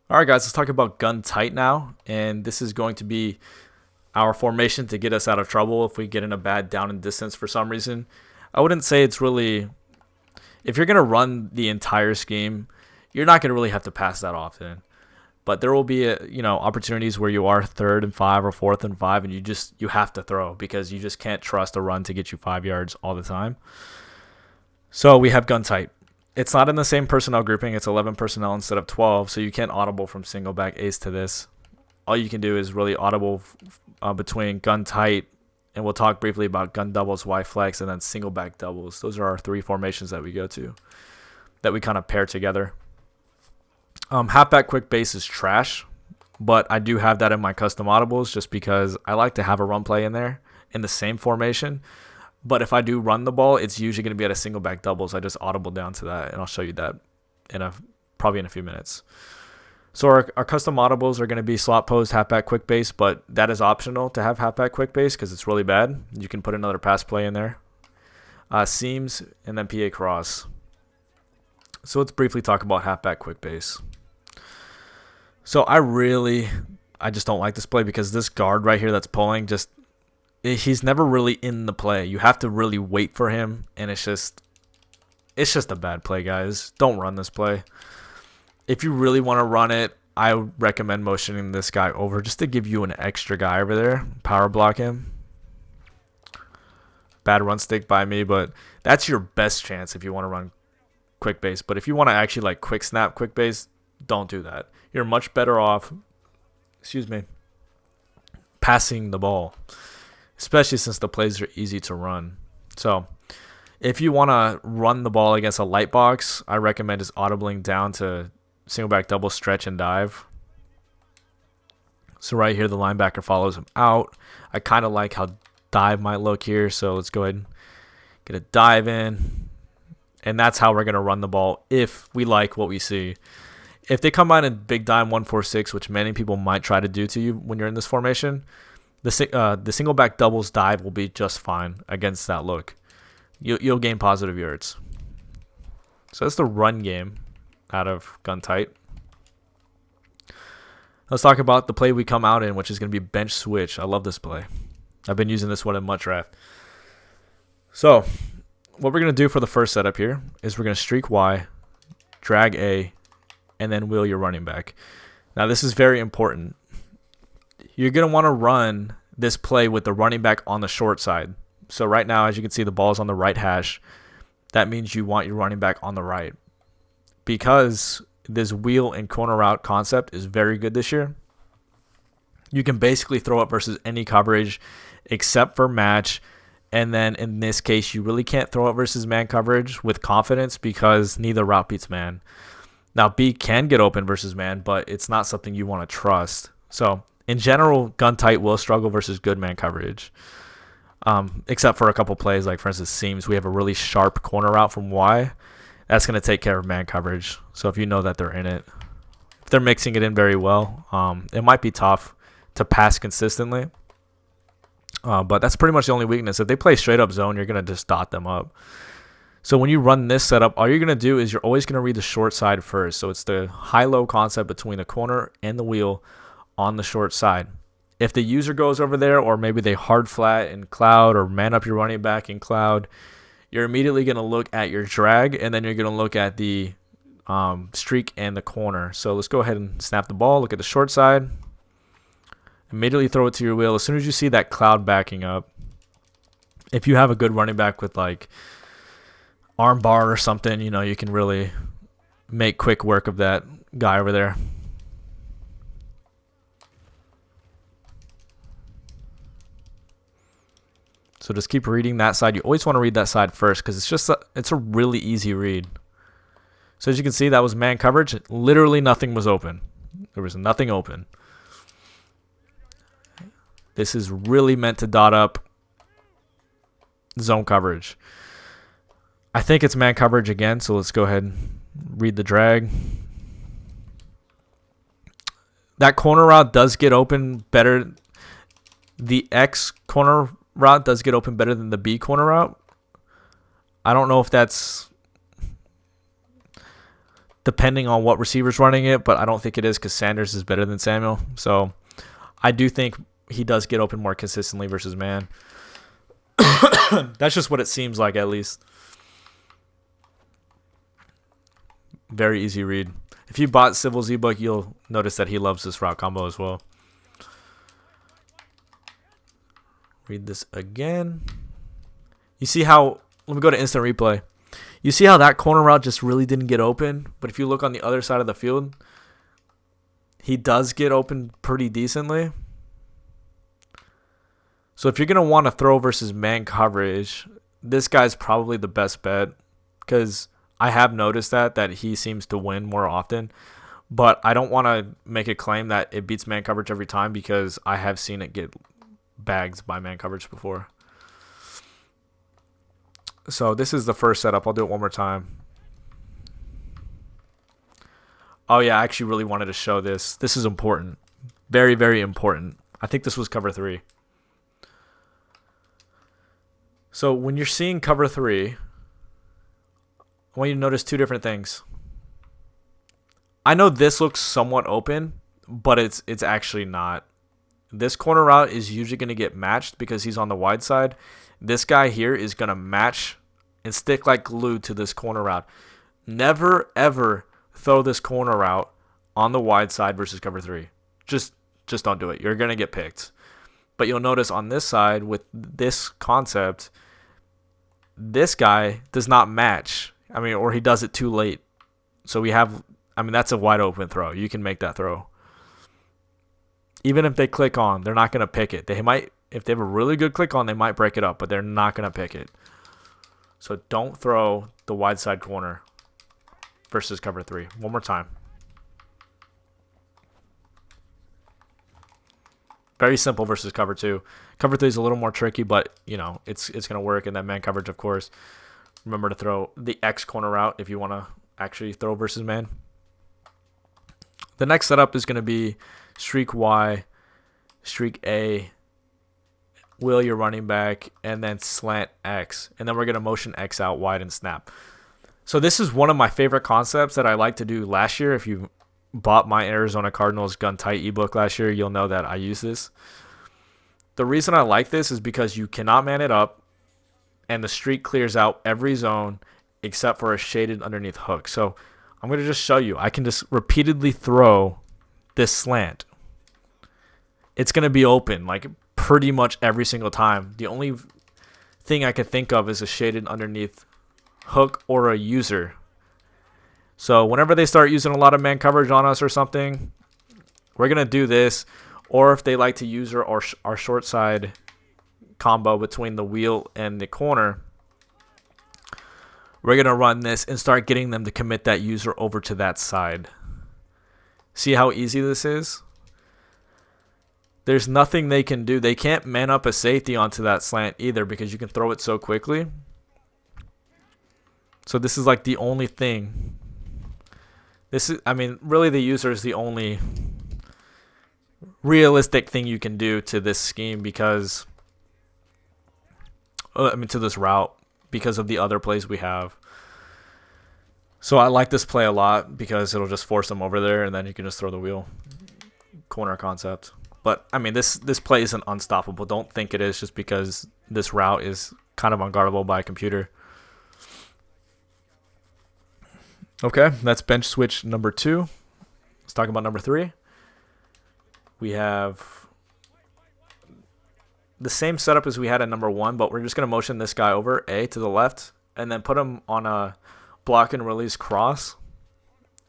All right, guys, let's talk about gun tight now. And this is going to be our formation to get us out of trouble if we get in a bad down and distance for some reason. I wouldn't say it's really, if you're going to run the entire scheme, you're not going to really have to pass that often. But there will be, opportunities where you are third and five or fourth and five, and you have to throw because you just can't trust a run to get you 5 yards all the time. So we have gun tight. It's not in the same personnel grouping. It's 11 personnel instead of 12, so you can't audible from single back ace to this. All you can do is really audible between gun tight, and we'll talk briefly about gun doubles, Y flex, and then single back doubles. Those are our three formations that we go to, that we kind of pair together. Halfback quick base is trash, but I do have that in my custom audibles just because I like to have a run play in there in the same formation. But if I do run the ball, it's usually going to be at a single back doubles. I just audible down to that, and I'll show you that probably in a few minutes. So our custom audibles are going to be slot post, halfback quick base, but that is optional to have halfback quick base because it's really bad. You can put another pass play in there. Seams, and then PA cross. So let's briefly talk about halfback quick base. So I just don't like this play because this guard right here that's pulling, he's never really in the play. You have to really wait for him, and it's just a bad play, guys. Don't run this play. If you really want to run it, I recommend motioning this guy over just to give you an extra guy over there. Power block him. Bad run stick by me, but that's your best chance if you want to run quick base. But if you want to actually like quick snap quick base, don't do that. You're much better off, passing the ball, especially since the plays are easy to run. So if you want to run the ball against a light box, I recommend just audibling down to single back double stretch and dive. So right here, the linebacker follows him out. I kind of like how dive might look here. So let's go ahead and get a dive in. And that's how we're going to run the ball if we like what we see. If they come out in big dime 1-4-6, which many people might try to do to you when you're in this formation, the single back doubles dive will be just fine against that look. You'll gain positive yards. So that's the run game out of gun tight. Let's talk about the play we come out in, which is going to be bench switch. I love this play. I've been using this one in much draft. So what we're going to do for the first setup here is we're going to streak Y, drag A, and then wheel your running back. Now this is very important. You're going to want to run this play with the running back on the short side. So right now, as you can see, the ball's on the right hash. That means you want your running back on the right. Because this wheel and corner route concept is very good this year, you can basically throw it versus any coverage except for match. And then in this case, you really can't throw it versus man coverage with confidence because neither route beats man. Now, B can get open versus man, but it's not something you want to trust. So in general, gun tight will struggle versus good man coverage. Except for a couple plays, like for instance, seams. We have a really sharp corner route from Y. That's going to take care of man coverage. So if you know that they're in it, if they're mixing it in very well, it might be tough to pass consistently. But that's pretty much the only weakness. If they play straight up zone, you're going to just dot them up. So when you run this setup, all you're going to do is you're always going to read the short side first. So it's the high-low concept between the corner and the wheel on the short side. If the user goes over there, or maybe they hard flat in cloud or man up your running back in cloud, you're immediately going to look at your drag, and then you're going to look at the streak and the corner. So let's go ahead and snap the ball. Look at the short side. Immediately throw it to your wheel. As soon as you see that cloud backing up, if you have a good running back with like arm bar or something, you can really make quick work of that guy over there. So just keep reading that side. You always want to read that side first because it's a really easy read. So as you can see, that was man coverage. Literally nothing was open. There was nothing open. This is really meant to dot up zone coverage. I think it's man coverage again, so let's go ahead and read the drag. That corner route does get open better. The X corner route does get open better than the B corner route. I don't know if that's depending on what receiver's running it, but I don't think it is because Sanders is better than Samuel. So I do think he does get open more consistently versus man. That's just what it seems like, at least. Very easy read. If you bought Civil's ebook, you'll notice that he loves this route combo as well. Read this again. You see how, let me go to instant replay. You see how that corner route just really didn't get open? But if you look on the other side of the field, he does get open pretty decently. So if you're going to want to throw versus man coverage, this guy's probably the best bet, because I have noticed that he seems to win more often. But I don't want to make a claim that it beats man coverage every time, because I have seen it get bagged by man coverage before. So this is the first setup. I'll do it one more time. Oh yeah, I actually really wanted to show this. This is important. Very, very important. I think this was cover 3. So when you're seeing cover 3, I want you to notice 2 different things. I know this looks somewhat open, but it's actually not. This corner route is usually going to get matched because he's on the wide side. This guy here is going to match and stick like glue to this corner route. Never, ever throw this corner route on the wide side versus cover 3. Just don't do it. You're going to get picked. But you'll notice on this side with this concept, this guy does not match. I mean, or he does it too late. So we have, I mean, that's a wide open throw. You can make that throw. Even if they click on, they're not going to pick it. They might, if they have a really good click on, they might break it up, but they're not going to pick it. So don't throw the wide side corner versus cover 3. One more time. Very simple versus cover 2. Cover 3 is a little more tricky, but you know, it's going to work. And then man coverage, of course. Remember to throw the X corner route if you want to actually throw versus man. The next setup is going to be streak Y, streak A, wheel your running back, and then slant X. And then we're going to motion X out wide and snap. So this is one of my favorite concepts that I like to do last year. If you bought my Arizona Cardinals Gun Tight ebook last year, you'll know that I use this. The reason I like this is because you cannot man it up, and the streak clears out every zone except for a shaded underneath hook. So I'm going to just show you. I can just repeatedly throw this slant. It's going to be open like pretty much every single time. The only thing I could think of is a shaded underneath hook or a user. So whenever they start using a lot of man coverage on us or something, we're going to do this. Or if they like to use our short side combo between the wheel and the corner, we're going to run this and start getting them to commit that user over to that side. See how easy this is? There's nothing they can do. They can't man up a safety onto that slant either because you can throw it so quickly. So this is like the only thing. This is, I mean, really the user is the only realistic thing you can do to this scheme because, to this route because of the other plays we have. So I like this play a lot because it'll just force them over there and then you can just throw the wheel corner concept. But I mean, this play isn't unstoppable. Don't think it is just because this route is kind of unguardable by a computer. Okay, that's bench switch number 2. Let's talk about number 3. We have the same setup as we had at number 1, but we're just going to motion this guy over, A, to the left, and then put him on a block and release cross,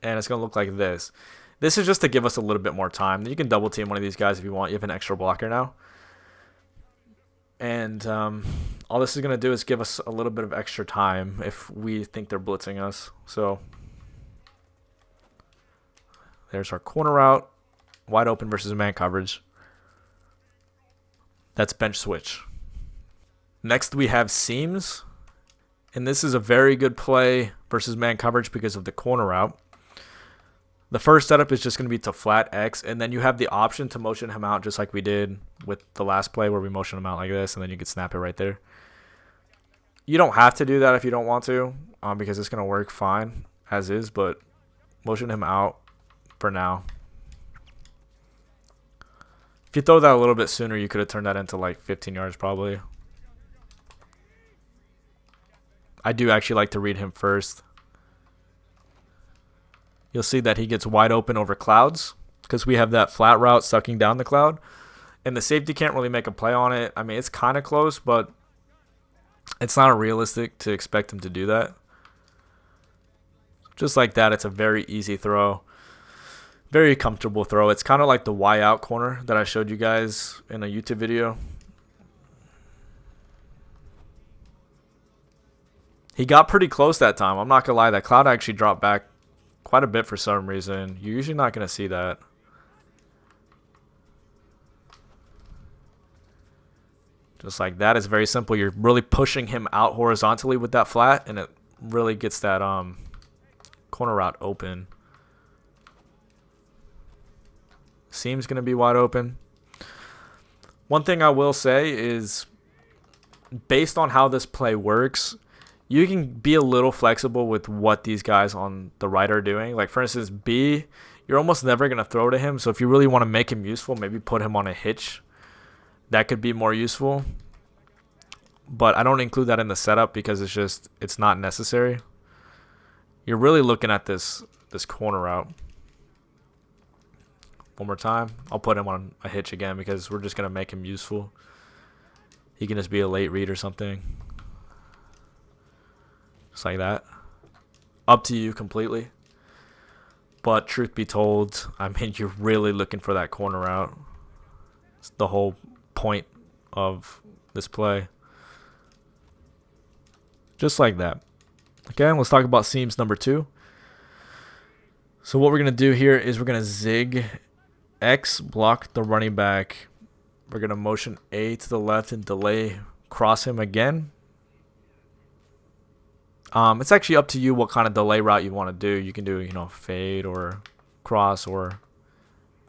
and it's going to look like this. This is just to give us a little bit more time. You can double team one of these guys if you want. You have an extra blocker now. And all this is going to do is give us a little bit of extra time if we think they're blitzing us. So there's our corner route. Wide open versus man coverage. That's bench switch. Next we have seams. And this is a very good play versus man coverage because of the corner route. The first setup is just going to be to flat X, and then you have the option to motion him out just like we did with the last play where we motion him out like this, and then you can snap it right there. You don't have to do that if you don't want to, because it's going to work fine as is, but Motion him out for now. If you throw that a little bit sooner, you could have turned that into like 15 yards probably. I do actually like to read him first. You'll see that he gets wide open over clouds because we have that flat route sucking down the cloud. And the safety can't really make a play on it. I mean, it's kind of close, but it's not realistic to expect him to do that. Just like that, it's a very easy throw. Very comfortable throw. It's kind of like the Y out corner that I showed you guys in a YouTube video. He got pretty close that time. I'm not going to lie. That cloud actually dropped back quite a bit for some reason. You're usually not going to see that. Just like that. It's very simple. You're really pushing him out horizontally with that flat, and it really gets that corner route open. Seam's going to be wide open. One thing I will say is, based on how this play works, you can be a little flexible with what these guys on the right are doing. Like, for instance, B, you're almost never going to throw to him. So if you really want to make him useful, maybe put him on a hitch. That could be more useful. But I don't include that in the setup because it's not necessary. You're really looking at this corner route. One more time. I'll put him on a hitch again because we're just going to make him useful. He can just be a late read or something. Just like that. Up to you completely. But truth be told, I mean, you're really looking for that corner route. It's the whole point of this play. Just like that. Okay, let's talk about seams number 2. So what we're going to do here is we're going to zig X, block the running back. We're going to motion A to the left and delay cross him again. It's actually up to you what kind of delay route you want to do. You can do, fade or cross, or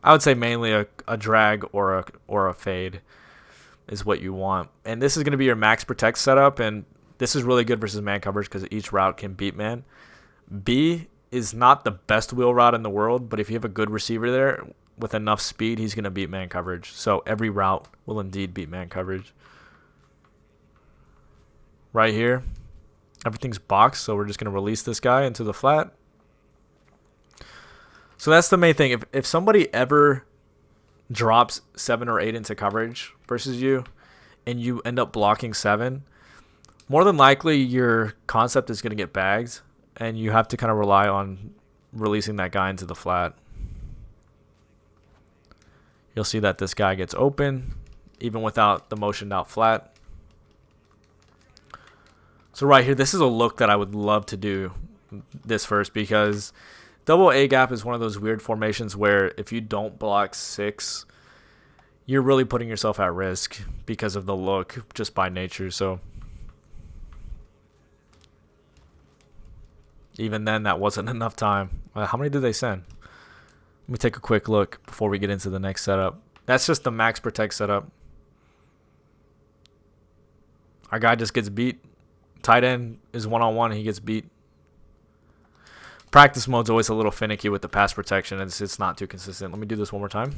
I would say mainly a drag or a fade is what you want. And this is going to be your max protect setup, and this is really good versus man coverage because each route can beat man. B is not the best wheel route in the world, but if you have a good receiver there with enough speed, he's going to beat man coverage. So every route will indeed beat man coverage. Right here, everything's boxed, so we're just going to release this guy into the flat. So that's the main thing. If somebody ever drops 7 or 8 into coverage versus you and you end up blocking 7, more than likely your concept is going to get bagged, and you have to kind of rely on releasing that guy into the flat. You'll see that this guy gets open even without the motioned out flat. So right here, this is a look that I would love to do this first, because double A gap is one of those weird formations where if you don't block 6, you're really putting yourself at risk because of the look just by nature. So even then, that wasn't enough time. How many did they send? Let me take a quick look before we get into the next setup. That's just the max protect setup. Our guy just gets beat. Tight end is one-on-one, and he gets beat. Practice mode's always a little finicky with the pass protection. It's not too consistent. Let me do this one more time.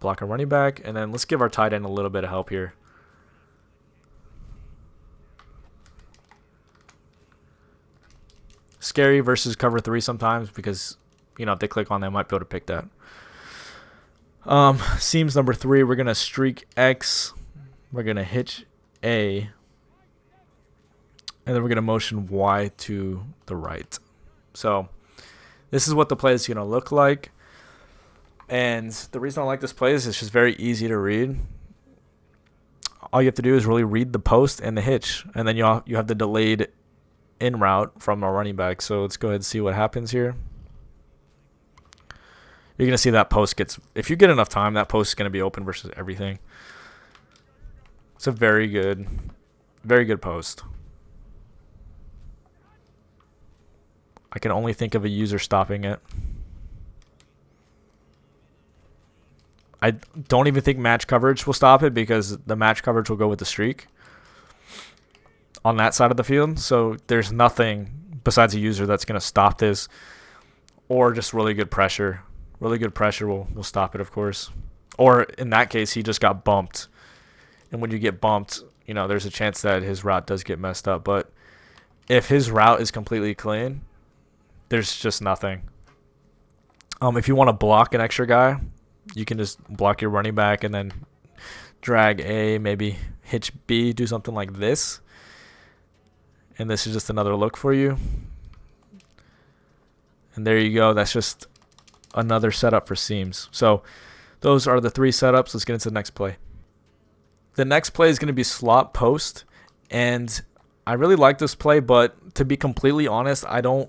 Block our running back, and then let's give our tight end a little bit of help here. Scary versus cover 3 sometimes because, if they click on that, they might be able to pick that. Seams number 3, we're going to streak X. We're going to hitch A. And then we're going to motion Y to the right. So this is what the play is going to look like. And the reason I like this play is it's just very easy to read. All you have to do is really read the post and the hitch. And then you have the delayed in route from our running back. So let's go ahead and see what happens here. You're going to see that post if you get enough time, that post is going to be open versus everything. It's a very good post. I can only think of a user stopping it. I don't even think match coverage will stop it because the match coverage will go with the streak on that side of the field. So there's nothing besides a user that's going to stop this, or just really good pressure. Really good pressure will stop it, of course. Or in that case, he just got bumped. And when you get bumped, you know, there's a chance that his route does get messed up. But if his route is completely clean, there's just nothing. If you want to block an extra guy, you can just block your running back and then drag A, maybe hitch B, do something like this. And this is just another look for you. And there you go. That's just another setup for seams. So those are the 3 setups. Let's get into the next play. The next play is going to be slot post. And I really like this play, but to be completely honest, I don't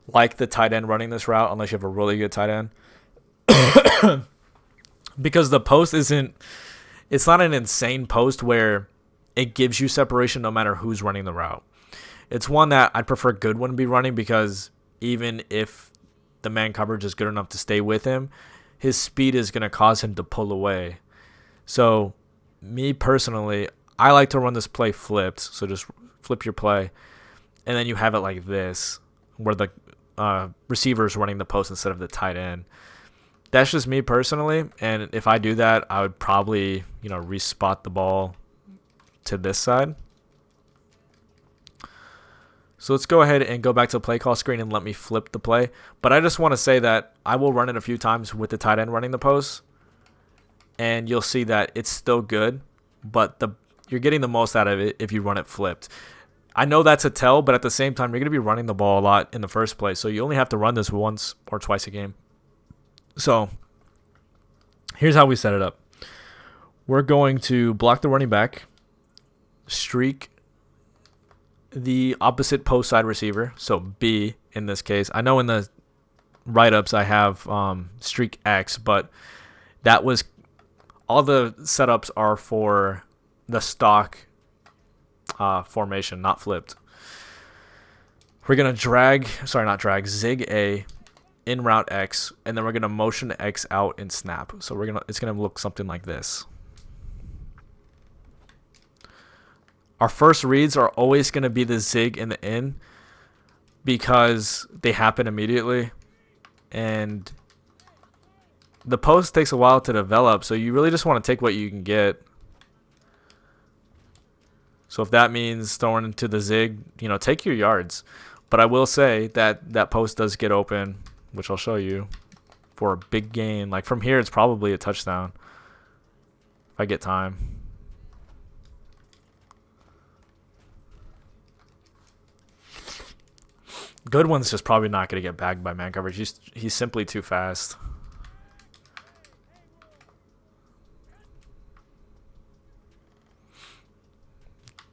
like the tight end running this route unless you have a really good tight end. Because the post it's not an insane post where it gives you separation no matter who's running the route. It's one that I'd prefer Goodwin be running, because even if the man coverage is good enough to stay with him, his speed is going to cause him to pull away. So me personally, I like to run this play flipped. So just flip your play, and then you have it like this, where the receiver is running the post instead of the tight end. That's just me personally, and if I do that, I would probably, you know, respot the ball to this side. So let's go ahead and go back to the play call screen and let me flip the play. But I just want to say that I will run it a few times with the tight end running the post, and you'll see that it's still good, but you're getting the most out of it if you run it flipped. I know that's a tell, but at the same time, you're going to be running the ball a lot in the first place, so you only have to run this once or twice a game. So here's how we set it up. We're going to block the running back, streak the opposite post side receiver, so B in this case. I know in the write-ups I have streak X, but that was all the setups are for the stock formation, not flipped. We're going to zig A in route X, and then we're going to motion X out and snap. So it's going to look something like this. Our first reads are always going to be the zig and the in, because they happen immediately, and the post takes a while to develop, so you really just want to take what you can get. So if that means throwing into the zig, you know, take your yards. But I will say that that post does get open, which I'll show you, for a big gain. Like from here, it's probably a touchdown if I get time. Goodwin's just probably not going to get bagged by man coverage. He's simply too fast.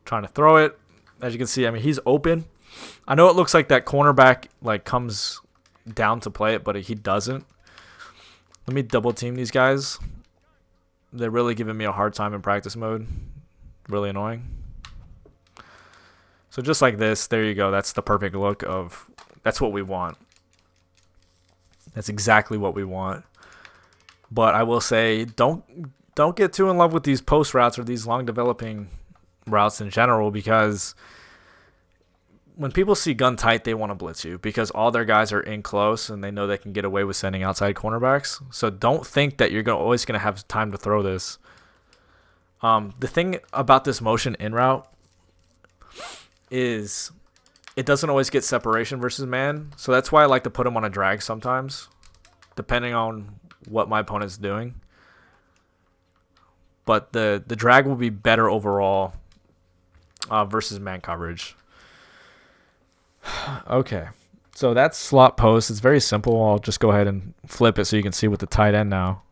Trying to throw it. As you can see, I mean, he's open. I know it looks like that cornerback like comes down to play it, but he doesn't. Let me double team these guys. They're really giving me a hard time in practice mode. Really annoying. So just like this, there you go. That's the perfect look of, that's what we want. That's exactly what we want. But I will say, don't get too in love with these post routes or these long developing routes in general, because when people see gun tight, they want to blitz you because all their guys are in close and they know they can get away with sending outside cornerbacks. So don't think that you're always going to have time to throw this. The thing about this motion in route is it doesn't always get separation versus man. So that's why I like to put him on a drag sometimes, depending on what my opponent's doing. But the drag will be better overall versus man coverage. Okay, so that's slot post. It's very simple. I'll just go ahead and flip it so you can see with the tight end now.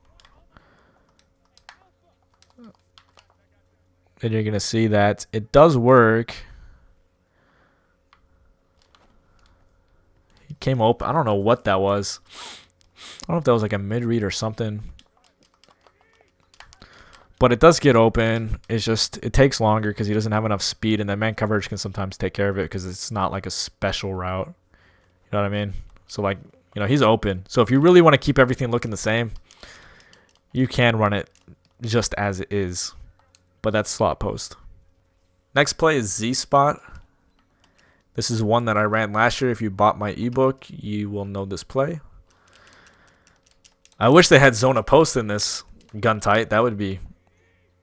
And you're going to see that it does work. He came open. I don't know what that was. I don't know if that was like a mid-read or something. But it does get open. It's just, it takes longer because he doesn't have enough speed, and then man coverage can sometimes take care of it because it's not like a special route. You know what I mean? So like, you know, he's open. So if you really want to keep everything looking the same, you can run it just as it is. But that's slot post. Next play is Z spot. This is one that I ran last year. If you bought my ebook, you will know this play. I wish they had zone of post in this gun tight. That would be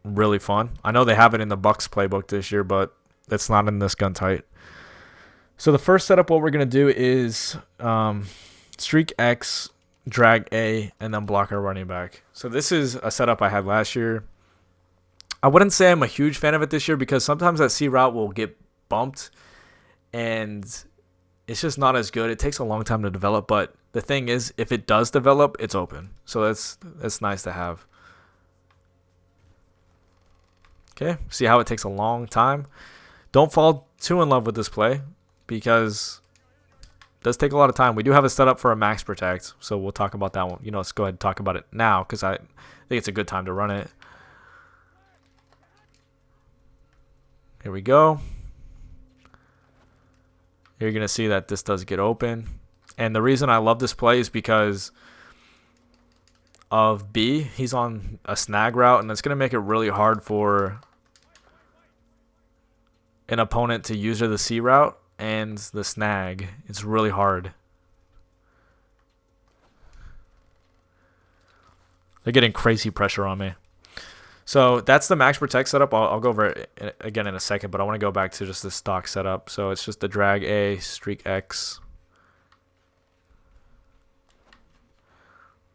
really fun. I know they have it in the Bucks playbook this year, but it's not in this gun tight. So the first setup, what we're going to do is streak X, drag A, and then block our running back. So this is a setup I had last year. I wouldn't say I'm a huge fan of it this year because sometimes that C route will get bumped and it's just not as good. It takes a long time to develop, but the thing is, if it does develop, it's open. So that's nice to have. Okay, see how it takes a long time? Don't fall too in love with this play because it does take a lot of time. We do have it set up for a max protect, so we'll talk about that one. Let's go ahead and talk about it now because I think it's a good time to run it. Here we go. You're going to see that this does get open. And the reason I love this play is because of B. He's on a snag route, and it's going to make it really hard for an opponent to use the C route and the snag. It's really hard. They're getting crazy pressure on me. So that's the max protect setup. I'll go over it again in a second, but I want to go back to just the stock setup. So it's just the drag A, streak X.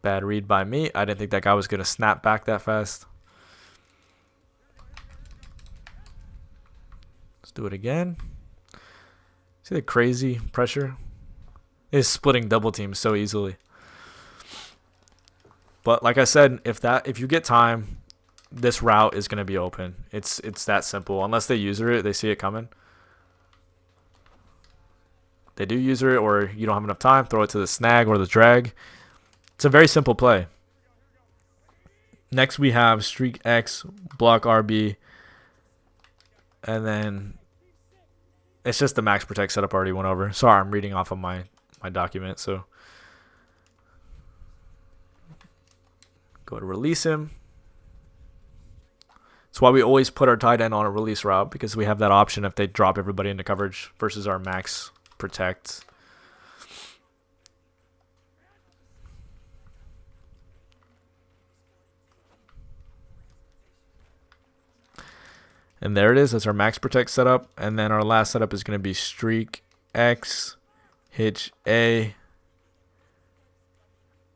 Bad read by me. I didn't think that guy was going to snap back that fast. Let's do it again. See the crazy pressure? It's splitting double teams so easily. But like I said, if you get time, this route is going to be open. It's that simple. Unless they user it, they see it coming. They do user it, or you don't have enough time, throw it to the snag or the drag. It's a very simple play. Next we have streak X, block RB, and then it's just the max protect setup I already went over. Sorry, I'm reading off of my document. So go to release him. That's why we always put our tight end on a release route, because we have that option if they drop everybody into coverage versus our max protect. And there it is. That's our max protect setup. And then our last setup is going to be streak X, hitch A.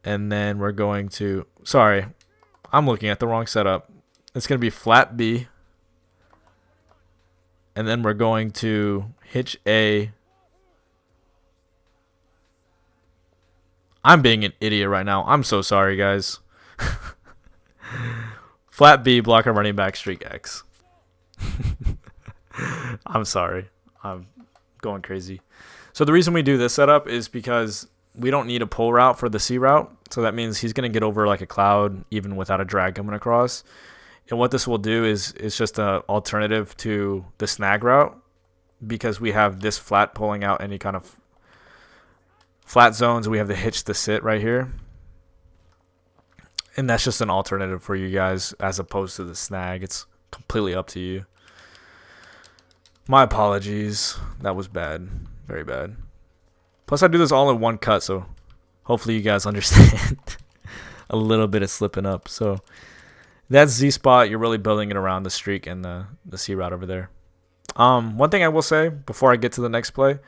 And then we're going to, sorry, I'm looking at the wrong setup. It's going to be flat B. And then we're going to hitch A. I'm being an idiot right now. I'm so sorry, guys. Flat B, block a running back, streak X. I'm sorry. I'm going crazy. So the reason we do this setup is because we don't need a pull route for the C route. So that means he's going to get over like a cloud even without a drag coming across. And what this will do is it's just an alternative to the snag route, because we have this flat pulling out any kind of flat zones. We have the hitch to sit right here. And that's just an alternative for you guys as opposed to the snag. It's completely up to you. My apologies. That was bad. Very bad. Plus, I do this all in one cut, so hopefully you guys understand a little bit of slipping up. So that's Z spot. You're really building it around the streak and the C route over there. One thing I will say before I get to the next play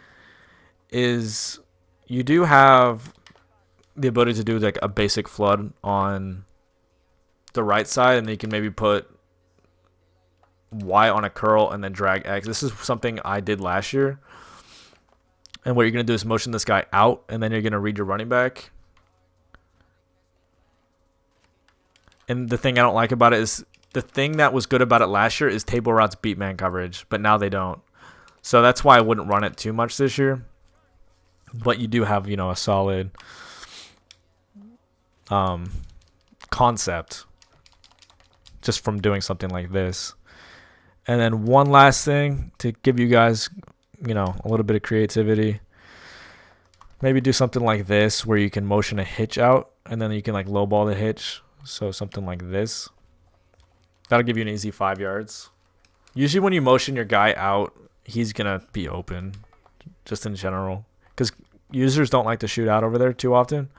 is you do have the ability to do like a basic flood on the right side, and then you can maybe put Y on a curl and then drag X. This is something I did last year. And what you're going to do is motion this guy out, and then you're going to read your running back. And the thing I don't like about it is the thing that was good about it last year is table routes beat man coverage, but now they don't. So that's why I wouldn't run it too much this year. But you do have, a solid concept just from doing something like this. And then one last thing to give you guys, a little bit of creativity. Maybe do something like this where you can motion a hitch out, and then you can like lowball the hitch. So something like this. That'll give you an easy 5 yards. Usually when you motion your guy out, he's going to be open. just in general, because users don't like to shoot out over there too often.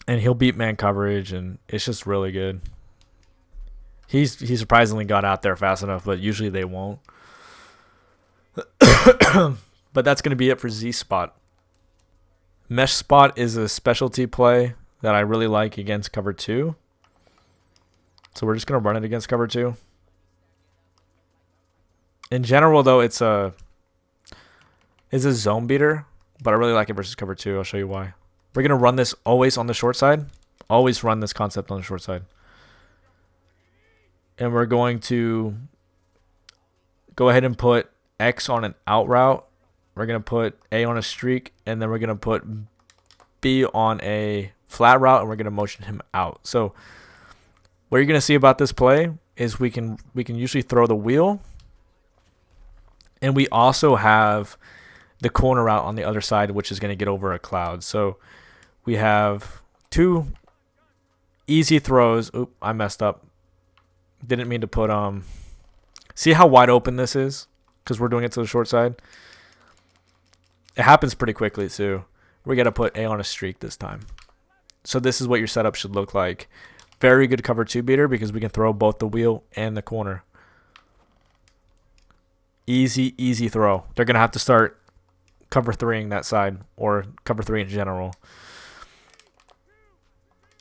And he'll beat man coverage, and it's just really good. He surprisingly got out there fast enough, but usually they won't. But that's going to be it for Z-Spot. Mesh Spot is a specialty play that I really like against cover 2. So we're just going to run it against cover 2. In general, though, it's a zone beater, but I really like it versus cover 2. I'll show you why. We're going to run this always on the short side. Always run this concept on the short side. And we're going to go ahead and put X on an out route. We're going to put A on a streak, and then we're going to put B on a flat route, and we're going to motion him out. So what you're going to see about this play is we can usually throw the wheel, and we also have the corner route on the other side, which is going to get over a cloud. So we have 2 easy throws. Oop, I messed up. Didn't mean to put see how wide open this is, because we're doing it to the short side. It happens pretty quickly too. We got to put A on a streak this time. So this is what your setup should look like. Very good cover 2 beater, because we can throw both the wheel and the corner. Easy throw. They're going to have to start cover 3ing that side, or cover 3 in general.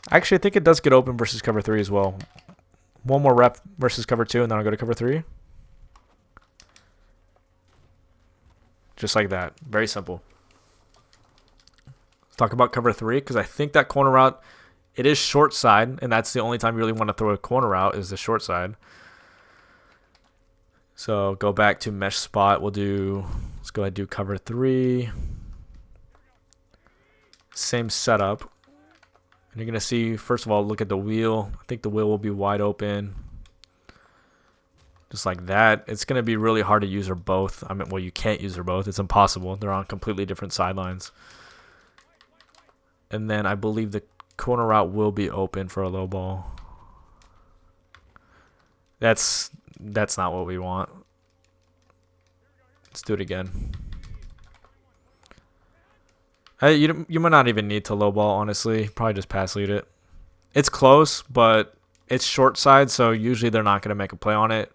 Actually, I think it does get open versus cover 3 as well. One more rep versus cover 2, and then I'll go to cover 3. Just like that. Very simple. Let's talk about cover 3, because I think that corner route, it is short side, and that's the only time you really want to throw a corner route is the short side. So go back to mesh spot. Let's go ahead and do cover 3. Same setup. And you're going to see, first of all, look at the wheel. I think the wheel will be wide open. Just like that. It's going to be really hard to use her both. I mean, well, you can't use her both. It's impossible. They're on completely different sidelines. And then I believe the corner route will be open for a low ball. That's not what we want. Let's do it again. You might not even need to low ball, honestly. Probably just pass lead it. It's close, but it's short side, so usually they're not going to make a play on it.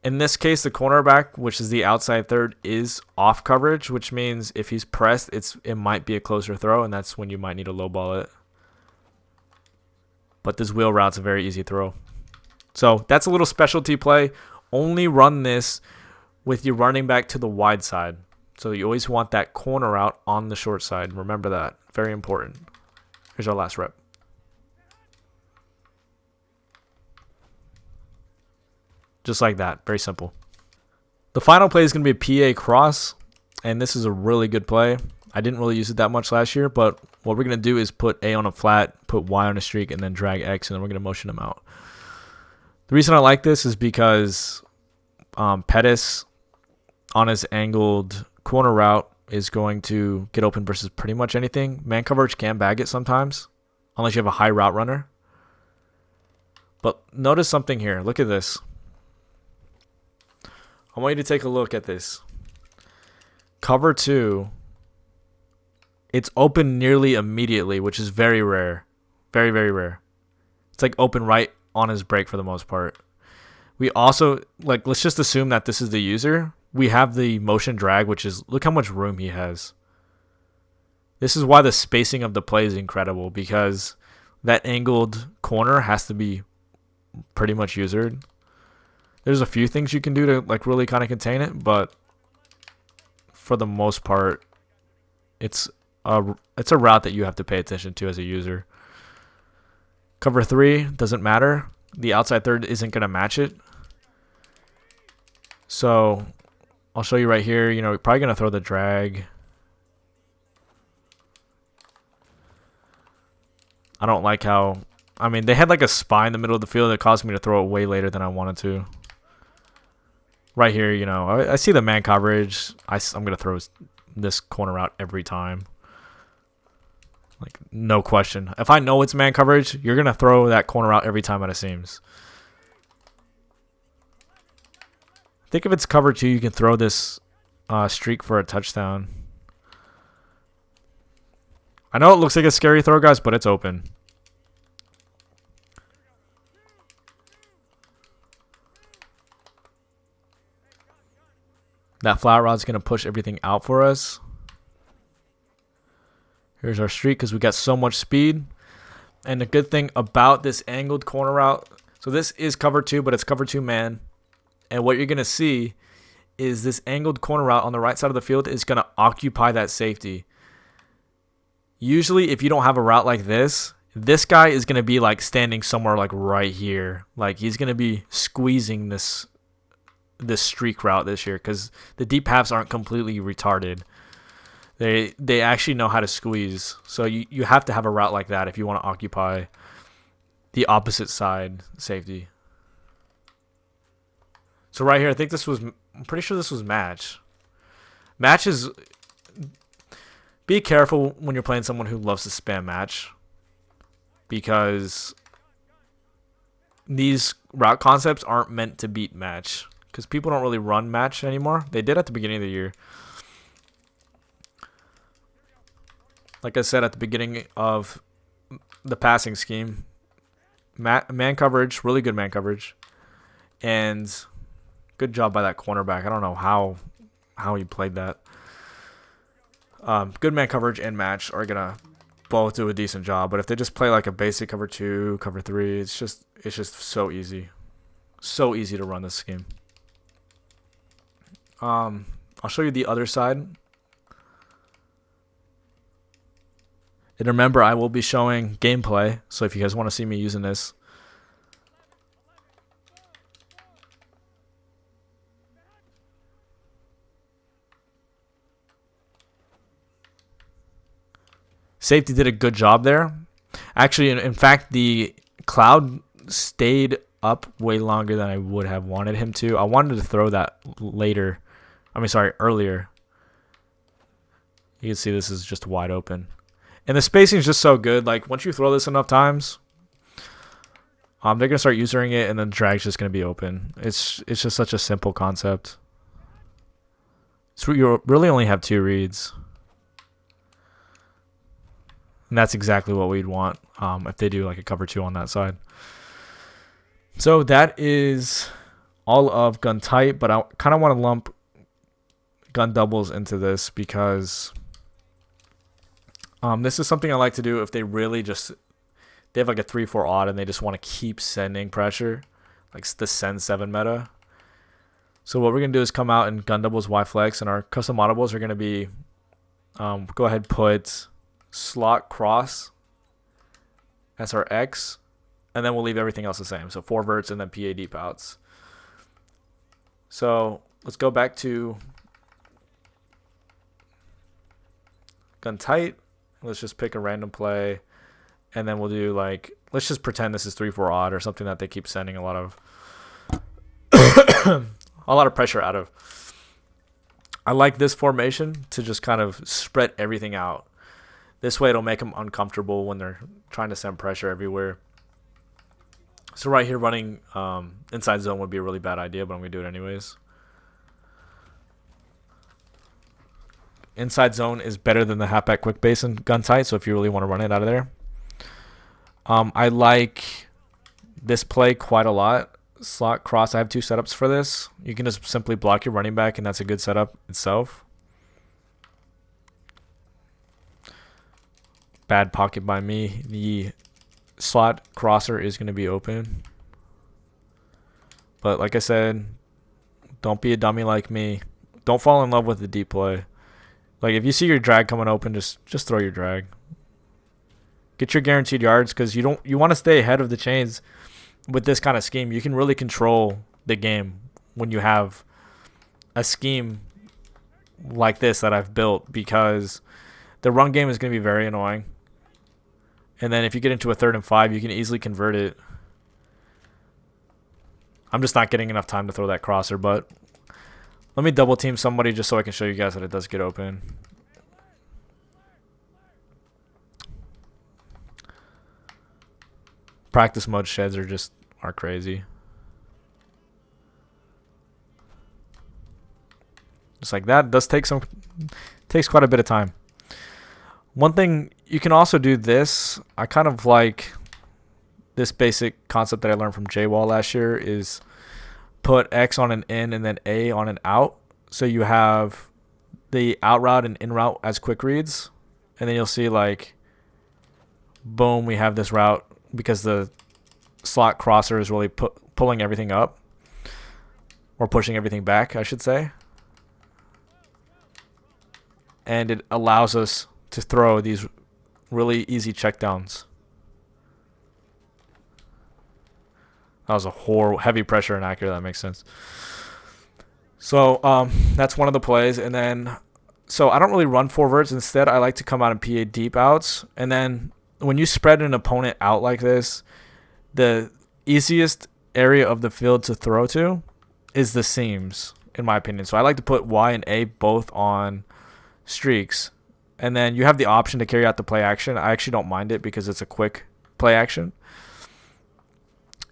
In this case, the cornerback, which is the outside third, is off coverage, which means if he's pressed, it might be a closer throw, and that's when you might need to low ball it. But this wheel route's a very easy throw. So that's a little specialty play. Only run this with your running back to the wide side. So you always want that corner out on the short side. Remember that. Very important. Here's our last rep. Just like that. Very simple. The final play is going to be a PA cross. And this is a really good play. I didn't really use it that much last year. But what we're going to do is put A on a flat, put Y on a streak, and then drag X. And then we're going to motion him out. The reason I like this is because Pettis on his angled corner route is going to get open versus pretty much anything. Man coverage can bag it sometimes, unless you have a high route runner. But notice something here. Look at this. I want you to take a look at this. Cover 2, it's open nearly immediately, which is very rare. Very, very rare. It's like open right on his break for the most part. We also, let's just assume that this is the user. We have the motion drag, which is, look how much room he has. This is why the spacing of the play is incredible, because that angled corner has to be pretty much usered. There's a few things you can do to really kind of contain it, but for the most part, it's a route that you have to pay attention to as a user. Cover 3 doesn't matter. The outside third isn't going to match it. So I'll show you right here. We're probably going to throw the drag. I don't like how, they had like a spy in the middle of the field that caused me to throw it way later than I wanted to. Right here, I see the man coverage. I'm going to throw this corner out every time. No question. If I know it's man coverage, you're going to throw that corner out every time out of seams. I think if it's cover 2, you can throw this streak for a touchdown. I know it looks like a scary throw, guys, but it's open. That flat route's going to push everything out for us. Here's our streak because we got so much speed. And the good thing about this angled corner route, so this is cover 2, but it's cover 2 man. And what you're going to see is this angled corner route on the right side of the field is going to occupy that safety. Usually, if you don't have a route like this guy is going to be like standing somewhere like right here. Like he's going to be squeezing this streak route this year because the deep halves aren't completely retarded. They actually know how to squeeze. So you have to have a route like that if you want to occupy the opposite side safety. So right here, I'm pretty sure this was match. Match is, be careful when you're playing someone who loves to spam match, because these route concepts aren't meant to beat match, because people don't really run match anymore. They did at the beginning of the year. Like I said at the beginning of the passing scheme, man coverage, really good man coverage, and good job by that cornerback. I don't know how he played that. Good man coverage and match are gonna both do a decent job, but if they just play like a basic cover 2, cover 3, it's just so easy to run this scheme. I'll show you the other side. And remember, I will be showing gameplay, so if you guys want to see me using this. Safety did a good job there. Actually, in fact, the cloud stayed up way longer than I would have wanted him to. I wanted to throw that earlier. You can see this is just wide open. And the spacing is just so good. Like, once you throw this enough times, they're going to start using it, and then drag's just going to be open. It's just such a simple concept. So you really only have 2 reads. And that's exactly what we'd want if they do like a cover 2 on that side. So that is all of gun tight, but I kind of want to lump gun doubles into this because this is something I like to do if they really they have like a 3-4 odd and they just want to keep sending pressure, like the send 7 meta. So what we're going to do is come out in gun doubles Y flex, and our custom audibles are going to be, go ahead, put slot cross as our X, and then we'll leave everything else the same. So 4 verts and then PA deep outs. So let's go back to gun tight. Let's just pick a random play, and then we'll do like, let's just pretend this is 3-4 odd or something that they keep sending a lot of pressure out of. I like this formation to just kind of spread everything out. This way it'll make them uncomfortable when they're trying to send pressure everywhere. So right here, running inside zone would be a really bad idea, but I'm going to do it anyways. Inside zone is better than the halfback quick base and gun tight, so if you really want to run it out of there. I like this play quite a lot. Slot cross, I have 2 setups for this. You can just simply block your running back, and that's a good setup itself. Bad pocket by me. The slot crosser is going to be open. But like I said, don't be a dummy like me. Don't fall in love with the deep play. Like, if you see your drag coming open, just throw your drag. Get your guaranteed yards, because you want to stay ahead of the chains with this kind of scheme. You can really control the game when you have a scheme like this that I've built, because the run game is going to be very annoying. And then if you get into a 3rd and 5, you can easily convert it. I'm just not getting enough time to throw that crosser, but let me double team somebody just so I can show you guys that it does get open. Practice mode sheds are crazy. Just like that. It does takes quite a bit of time. One thing you can also do this, I kind of like this basic concept that I learned from J-Wall last year, is put X on an in and then A on an out. So you have the out route and in route as quick reads, and then you'll see like, boom, we have this route because the slot crosser is really pulling everything up, or pushing everything back, I should say. And it allows us to throw these really easy checkdowns. That was a heavy pressure and accurate. That makes sense. So that's one of the plays. And then, so I don't really run forwards. Instead, I like to come out and PA deep outs. And then when you spread an opponent out like this, the easiest area of the field to throw to is the seams, in my opinion. So I like to put Y and A both on streaks. And then you have the option to carry out the play action. I actually don't mind it because it's a quick play action.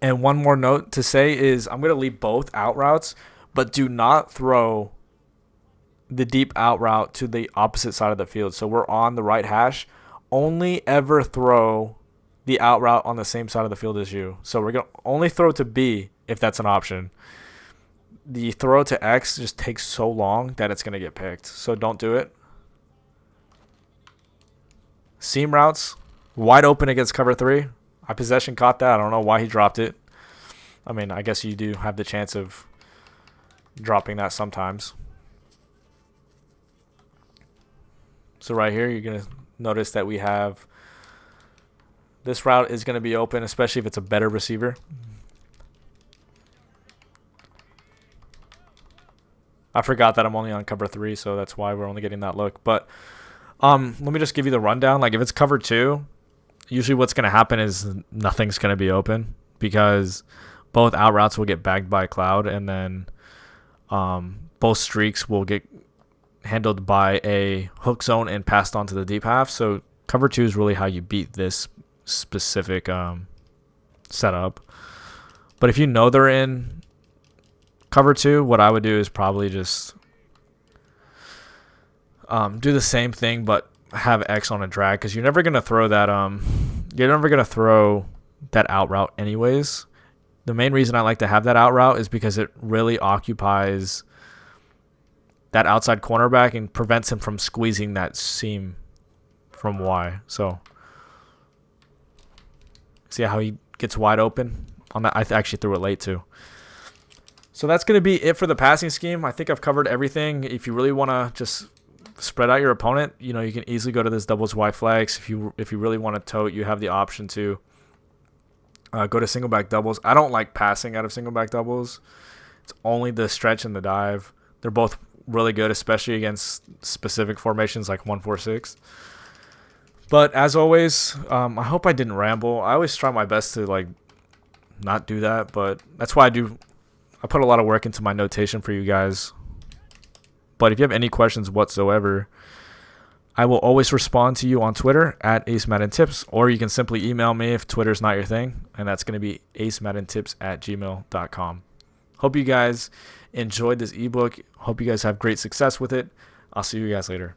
And one more note to say is I'm going to leave both out routes, but do not throw the deep out route to the opposite side of the field. So we're on the right hash. Only ever throw the out route on the same side of the field as you. So we're going to only throw to B if that's an option. The throw to X just takes so long that it's going to get picked. So don't do it. Seam routes, wide open against cover 3. I possession caught that. I don't know why he dropped it. I mean, I guess you do have the chance of dropping that sometimes. So right here, you're going to notice that we have this route is going to be open, especially if it's a better receiver. I forgot that I'm only on cover 3, so that's why we're only getting that look. But let me just give you the rundown. Like if it's cover 2, usually what's going to happen is nothing's going to be open because both out routes will get bagged by cloud, and then both streaks will get handled by a hook zone and passed on to the deep half. So cover 2 is really how you beat this specific setup. But if you know they're in cover 2, what I would do is probably just do the same thing, but have X on a drag, because you're never gonna throw that out route anyways. The main reason I like to have that out route is because it really occupies that outside cornerback and prevents him from squeezing that seam from Y. So see how he gets wide open on that? I actually threw it late too. So that's going to be it for the passing scheme. I think I've covered everything. If you really want to just spread out your opponent, you know, you can easily go to this doubles Y flex. If you really want to tote, you have the option to go to single back doubles. I don't like passing out of single back doubles. It's only the stretch and the dive. They're both really good, especially against specific formations like 1-4-6. But as always, I hope I didn't ramble. I always try my best to like not do that, but that's why I put a lot of work into my notation for you guys. But if you have any questions whatsoever, I will always respond to you on Twitter at AceMaddenTips, or you can simply email me if Twitter's not your thing, and that's going to be acemaddentips@gmail.com. Hope you guys enjoyed this ebook. Hope you guys have great success with it. I'll see you guys later.